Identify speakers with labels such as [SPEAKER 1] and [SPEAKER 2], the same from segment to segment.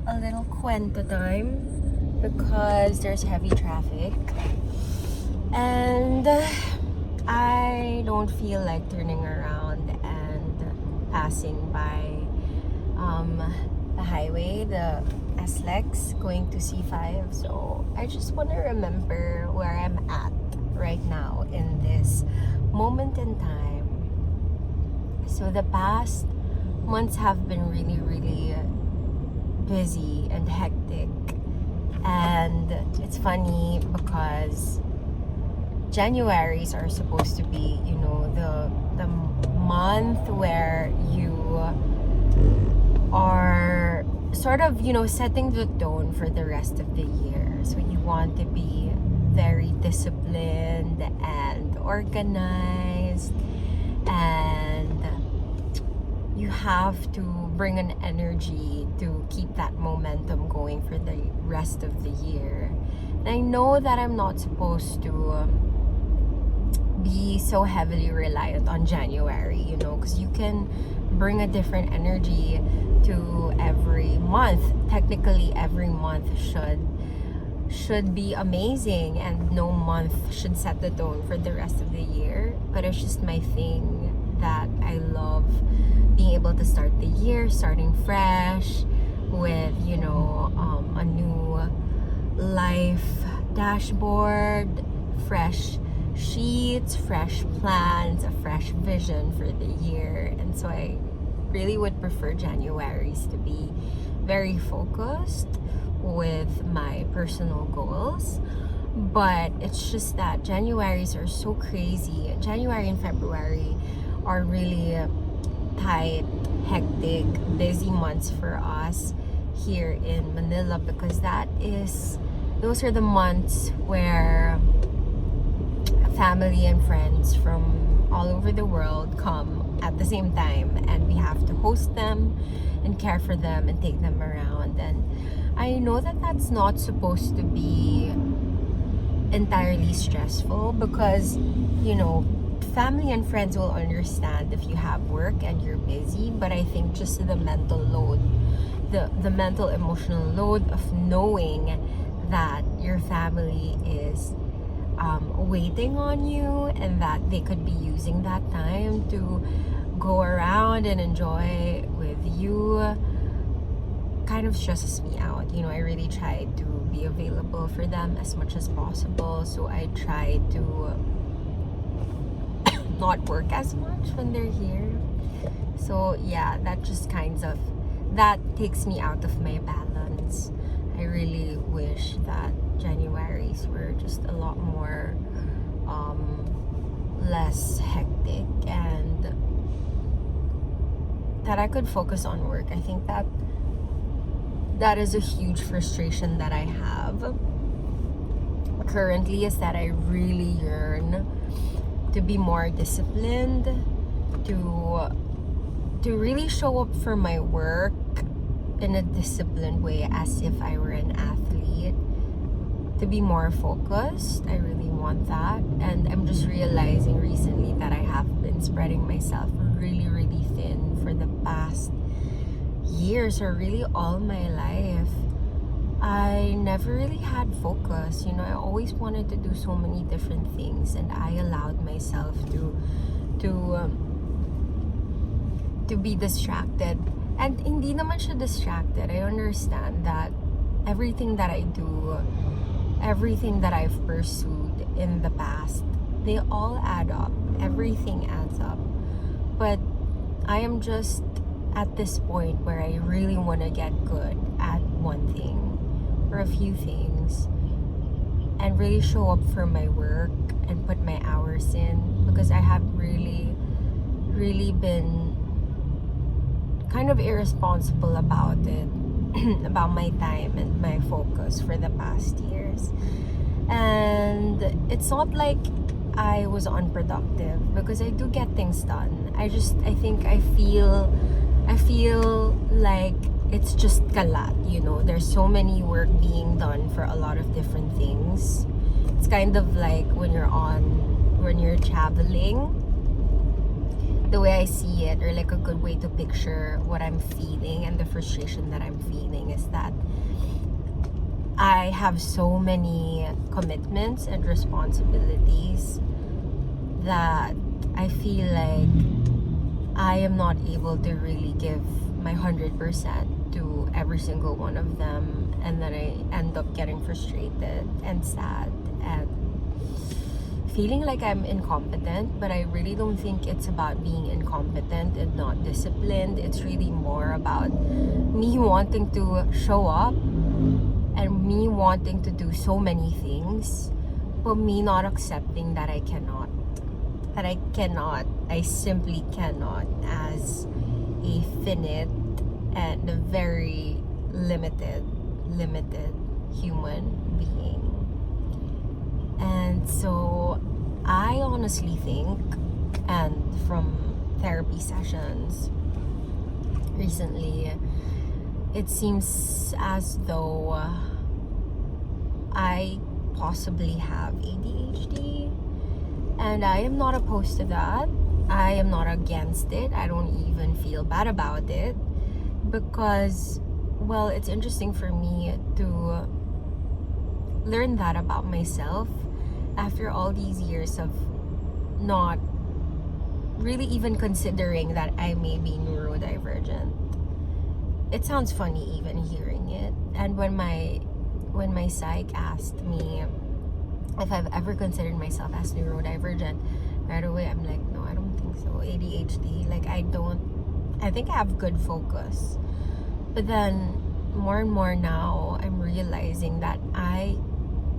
[SPEAKER 1] a little cuento time because there's heavy traffic and I don't feel like turning around and passing by the highway, the SLEX going to C5. So I just want to remember where I'm at right now in this moment in time. So the past months have been really busy and hectic, and it's funny because Januaries are supposed to be, you know, the month where you are sort of, you know, setting the tone for the rest of the year. So you want to be very disciplined and organized, and you have to bring an energy to keep that momentum going for the rest of the year. And I know that I'm not supposed to be so heavily reliant on January, you know, because you can bring a different energy to every month. Technically, every month should be amazing, and no month should set the tone for the rest of the year. But it's just my thing that I love being able to start the year starting fresh with, you know, a new life dashboard, fresh sheets, fresh plans, a fresh vision for the year. And so I really would prefer Januaries to be very focused with my personal goals. But it's just that Januaries are so crazy. January and February are really tight, hectic, busy months for us here in Manila, because those are the months where family and friends from all over the world come at the same time, and we have to host them and care for them and take them around. And I know that that's not supposed to be entirely stressful, because, you know, family and friends will understand if you have work and you're busy. But I think just the mental load, the mental emotional load of knowing that your family is waiting on you, and that they could be using that time to go around and enjoy with you, kind of stresses me out. You know, I really try to be available for them as much as possible, so I try to not work as much when they're here. So yeah, that takes me out of my balance. I really wish that Januaries were just a lot more less hectic, and that I could focus on work. I think that is a huge frustration that I have currently, is that I really yearn to be more disciplined, to really show up for my work in a disciplined way, as if I were an athlete, to be more focused. I really want that. And I'm just realizing recently that I have been spreading myself really thin for the past years, or really all my life. I never really had focus. You know, I always wanted to do so many different things, and I allowed myself to be distracted. And hindi naman siya distracted. I understand that everything that I do, everything that I've pursued in the past, they all add up. Everything adds up. But I am just at this point where I really want to get good at one thing or a few things, and really show up for my work and put my hours in, because I have really been kind of irresponsible about it about my time and my focus for the past years. And it's not like I was unproductive, because I do get things done. I think I feel like it's just kalat, you know. There's so many work being done for a lot of different things. It's kind of like when you're traveling, the way I see it, or like a good way to picture what I'm feeling and the frustration that I'm feeling, is that I have so many commitments and responsibilities that I feel like I am not able to really give my 100% to every single one of them, and then I end up getting frustrated and sad and feeling like I'm incompetent. But I really don't think it's about being incompetent and not disciplined. It's really more about me wanting to show up and me wanting to do so many things, but me not accepting that I cannot. I simply cannot, as a finite and a very limited human being. And so I honestly think, and from therapy sessions recently, it seems as though I possibly have ADHD, and I am not opposed to that. I am not against it. I don't even feel bad about it, because, well, it's interesting for me to learn that about myself after all these years of not really even considering that I may be neurodivergent. It sounds funny even hearing it. And when my psych asked me if I've ever considered myself as neurodivergent, right away I'm like, no, I don't think so. ADHD, like I think I have good focus. But then more and more now, I'm realizing that I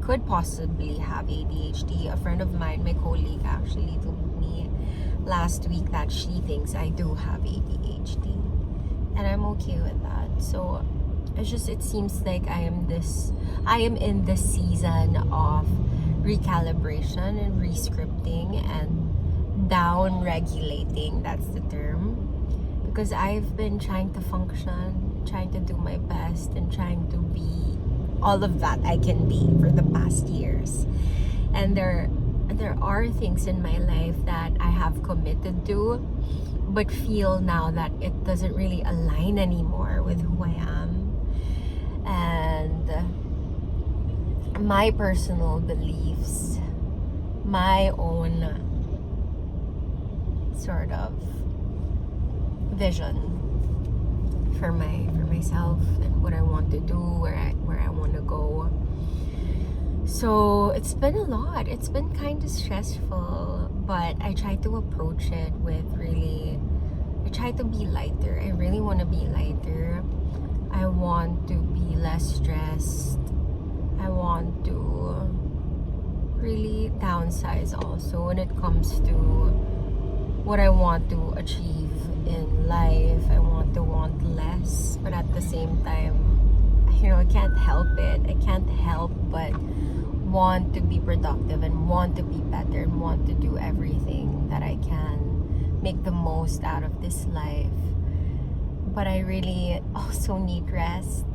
[SPEAKER 1] could possibly have ADHD. A friend of mine, my colleague, actually told me last week that she thinks I do have ADHD, and I'm okay with that. So it seems like I am in this season of recalibration and rescripting and down regulating. That's the term, because I've been trying to function, trying to do my best, and trying to be all of that I can be for the past years. And there are things in my life that I have committed to, but feel now that it doesn't really align anymore with who I am. And my personal beliefs, my own sort of vision for myself and what I want to do, where I want to go. So it's been a lot. It's been kind of stressful, but I try to approach it with I try to be lighter. I really want to be lighter. I want to be less stressed. I want to really downsize also when it comes to what I want to achieve in life. I want to want less, but at the same time, I can't help it. I can't help but want to be productive and want to be better and want to do everything that I can, make the most out of this life. But I really also need rest.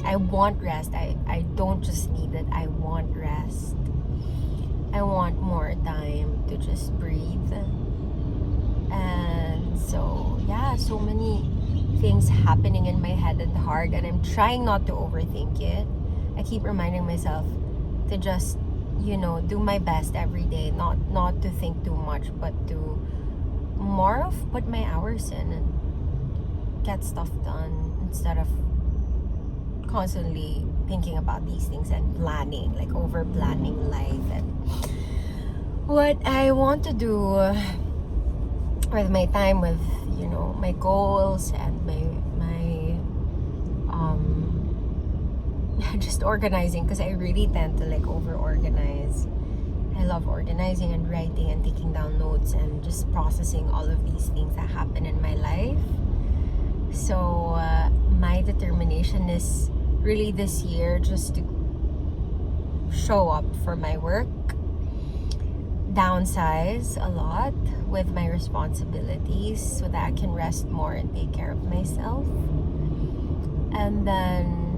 [SPEAKER 1] I want rest. I don't just need it. I want rest. I want more time to just breathe. And so, yeah, so many things happening in my head and heart, and I'm trying not to overthink it. I keep reminding myself to just, do my best every day, not to think too much, but to more of put my hours in and get stuff done instead of constantly thinking about these things and planning, like over planning life and what I want to do with my time, with my goals and my just organizing, because I really tend to like over organize. I love organizing and writing and taking down notes and just processing all of these things that happen in my life. So my determination is really this year just to show up for my work, downsize a lot with my responsibilities so that I can rest more and take care of myself, and then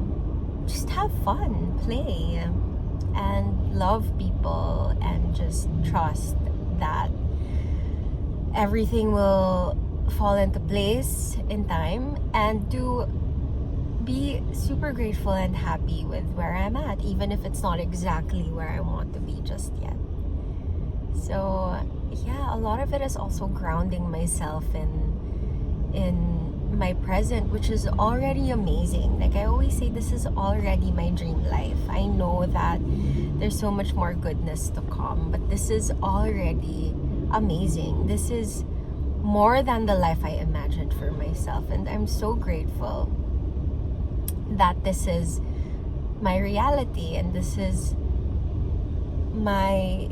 [SPEAKER 1] just have fun, play, and love people, and just trust that everything will fall into place in time, and to be super grateful and happy with where I'm at, even if it's not exactly where I want to be just yet. So yeah, a lot of it is also grounding myself in my present, which is already amazing. Like I always say, this is already my dream life. I know that there's so much more goodness to come, but this is already amazing. This is more than the life I imagined for myself, and I'm so grateful that this is my reality, and this is my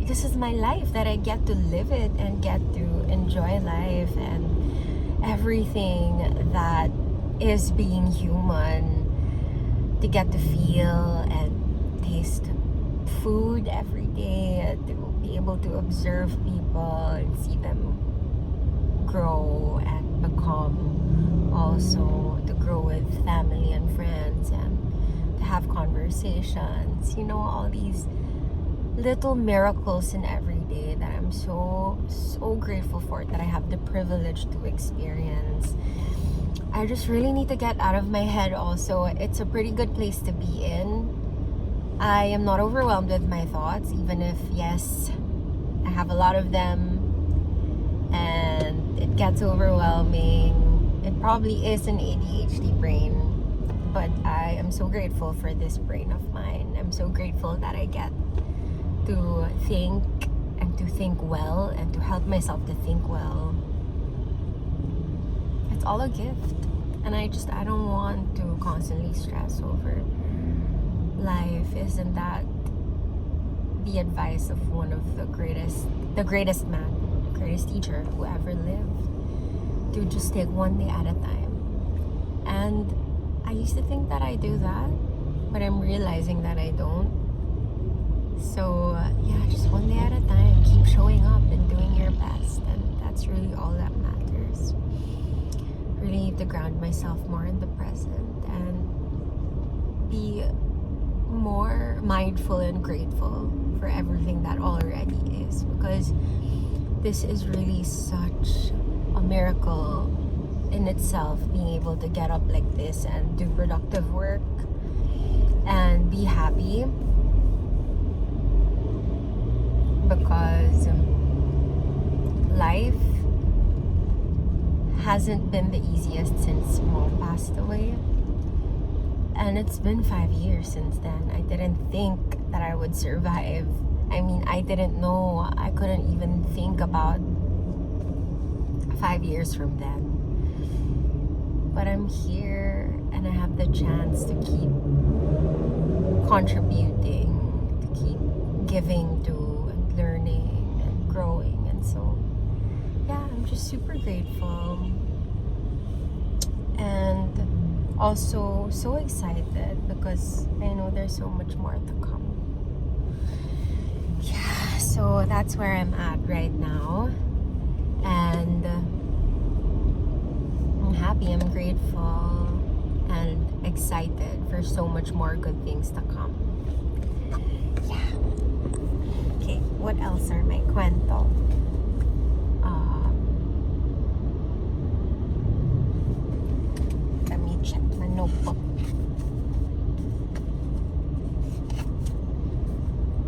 [SPEAKER 1] life, that I get to live it and get to enjoy life and everything that is being human, to get to feel and taste food every day, to be able to observe people and see them grow and become, also to grow with family and friends and to have conversations, all these little miracles in every day that I'm so grateful for, that I have the privilege to experience. I just really need to get out of my head also. It's a pretty good place to be in. I am not overwhelmed with my thoughts, even if, yes, I have a lot of them and it gets overwhelming. It probably is an ADHD brain, but I am so grateful for this brain of mine. I'm so grateful that I get to think and to think well and to help myself to think well. It's all a gift, and I don't want to constantly stress over life. Isn't that the advice of one of the greatest man, the greatest teacher who ever lived? To just take one day at a time. And I used to think that I do that, but I'm realizing that I don't. So yeah, just one day at a time. Keep showing up and doing your best, and that's really all that matters. Really need to ground myself more in the present and be more mindful and grateful for everything that already is, because this is really such a miracle in itself, being able to get up like this and do productive work and be happy, because life hasn't been the easiest since Mom passed away, and it's been 5 years since then. I didn't think that I would survive. I mean, I didn't know. I couldn't even think about 5 years from then. But I'm here, and I have the chance to keep contributing, to keep giving to, and learning and growing. And so yeah, I'm just super grateful, and also so excited, because I know there's so much more to come. Yeah, so that's where I'm at right now, and I'm happy, I'm grateful, and excited for so much more good things to come. Yeah. Okay, what else are my kwento? Let me check my notebook.